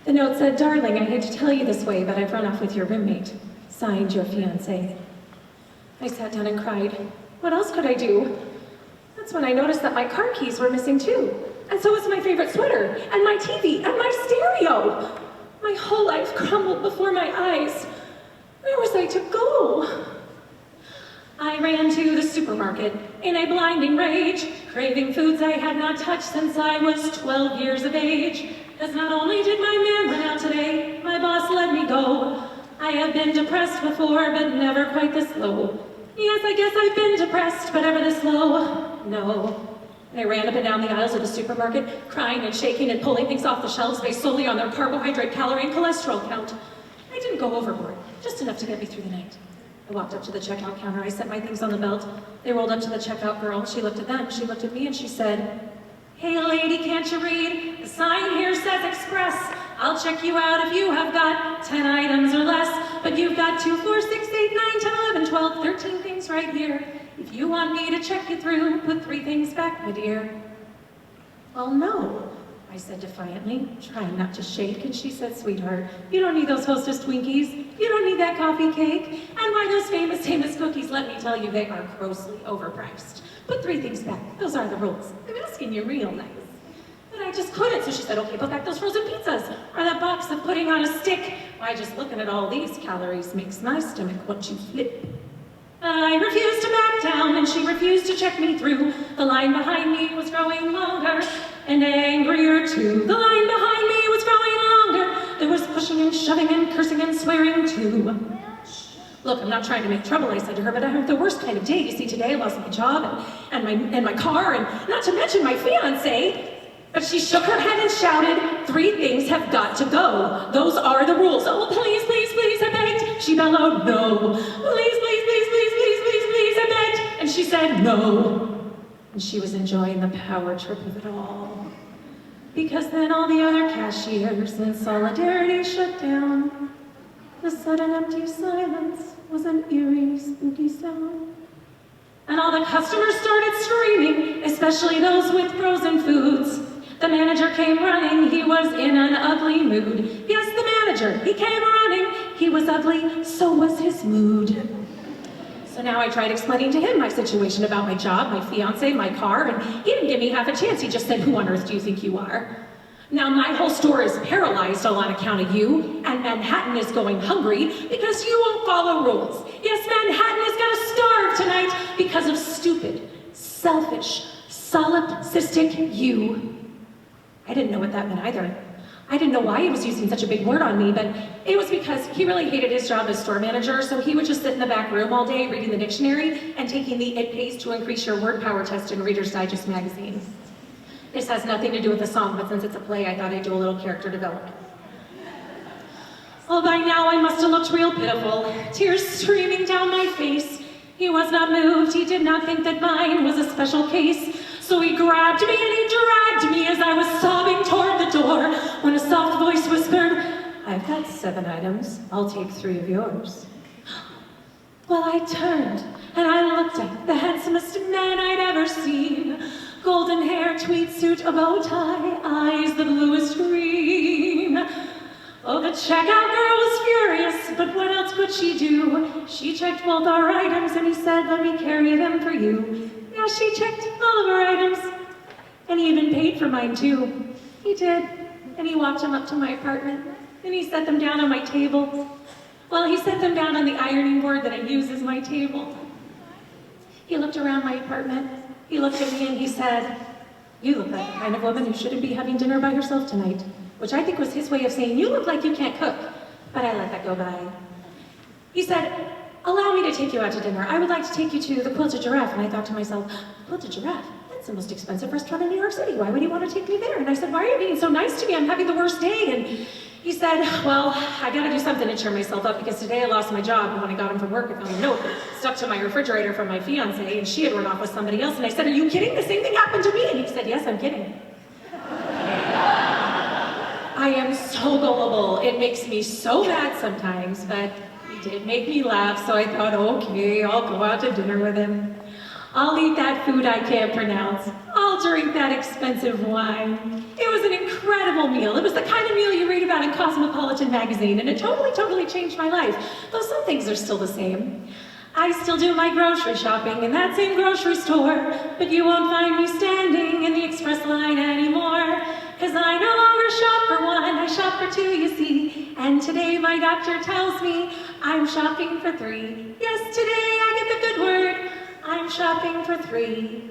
The note said, "Darling, I hate to tell you this way, but I've run off with your roommate. Signed, your fiancé." I sat down and cried. What else could I do? That's when I noticed that my car keys were missing too. And so was my favorite sweater, and my TV, and my stereo. My whole life crumbled before my eyes. Where was I to go? I ran to the supermarket in a blinding rage, craving foods I had not touched since I was 12 years of age. Because not only did my man run out today, my boss let me go. I have been depressed before, but never quite this low. Yes, I guess I've been depressed, but ever this low? No. I ran up and down the aisles of the supermarket, crying and shaking and pulling things off the shelves based solely on their carbohydrate, calorie, and cholesterol count. I didn't go overboard, just enough to get me through the night. I walked up to the checkout counter, I set my things on the belt. They rolled up to the checkout girl, she looked at them, she looked at me, and she said, "Hey lady, can't you read? The sign here says express. I'll check you out if you have got 10 items or less, but you've got 2, 4, 6, 8, 9, 10, 11, 12, 13 things right here. If you want me to check you through, put 3 things back, my dear." "Well, no," I said defiantly, trying not to shake, and she said, "Sweetheart, you don't need those Hostess Twinkies. You don't need that coffee cake. And why those famous cookies, let me tell you, they are grossly overpriced. Put 3 things back. Those are the rules. I'm asking you real nice." But I just couldn't, so she said, "Okay, put back those frozen pizzas, or that box of pudding on a stick. Why, just looking at all these calories makes my stomach want to flip." I refused to back down, and she refused to check me through. The line behind me was growing longer, and angrier too. The line behind me was growing longer. There was pushing and shoving and cursing and swearing too. "Look, I'm not trying to make trouble," I said to her, "but I have the worst kind of day. You see, today I lost my job and my car, and not to mention my fiancé." But she shook her head and shouted, "3 things have got to go. Those are the rules." "Oh, please, please, please," I begged. She bellowed, "No." "Please, please, please, please, please, please, please," I begged. And she said, "No." And she was enjoying the power trip of it all. Because then all the other cashiers in solidarity shut down. The sudden empty silence was an eerie, spooky sound. And all the customers started screaming, especially those with frozen foods. The manager came running, he was in an ugly mood. Yes, the manager, he came running, he was ugly, so was his mood. So now I tried explaining to him my situation about my job, my fiancé, my car, and he didn't give me half a chance. He just said, "Who on earth do you think you are?" Now my whole store is paralyzed all on account of you, and Manhattan is going hungry because you won't follow rules. Yes, Manhattan is gonna starve tonight because of stupid, selfish, solipsistic you. I didn't know what that meant either. I didn't know why he was using such a big word on me, but it was because he really hated his job as store manager, so he would just sit in the back room all day reading the dictionary and taking the "It Pays to Increase Your Word Power" test in Reader's Digest magazine. This has nothing to do with the song, but since it's a play, I thought I'd do a little character development. Well, by now I must have looked real pitiful, tears streaming down my face. He was not moved, he did not think that mine was a special case. So he grabbed me and he dragged me as I was sobbing toward the door, when a soft voice whispered, "I've got 7 items, I'll take 3 of yours." Well, I turned and I looked at the handsomest man I'd ever seen. Golden hair, tweed suit, a bow tie, eyes the bluest green. Oh, the checkout girl was furious, but what else could she do? She checked both our items and he said, "Let me carry them for you." Yeah, she checked all of our items. And he even paid for mine too. He did. And he walked them up to my apartment and he set them down on my table. Well, he set them down on the ironing board that I use as my table. He looked around my apartment. He looked at me and he said, "You look like the kind of woman who shouldn't be having dinner by herself tonight," which I think was his way of saying, "You look like you can't cook," but I let that go by. He said, "Allow me to take you out to dinner. I would like to take you to the Quilted Giraffe." And I thought to myself, Quilted Giraffe? That's the most expensive restaurant in New York City. Why would he want to take me there? And I said, "Why are you being so nice to me? I'm having the worst day." And he said, "Well, I gotta do something to cheer myself up because today I lost my job, and when I got home from work, I found a note stuck to my refrigerator from my fiancée, and she had run off with somebody else." And I said, "Are you kidding? The same thing happened to me." And he said, "Yes, I'm kidding." I am so gullible. It makes me so mad sometimes, but he did make me laugh, so I thought, okay, I'll go out to dinner with him. I'll eat that food I can't pronounce. I'll drink that expensive wine. It was an incredible incredible meal. It was the kind of meal you read about in Cosmopolitan magazine, and it totally changed my life. Though some things are still the same. I still do my grocery shopping in that same grocery store, but you won't find me standing in the express line anymore. 'Cause I no longer shop for one, I shop for two, you see. And today my doctor tells me I'm shopping for three. Yes, today I get the good word. I'm shopping for three.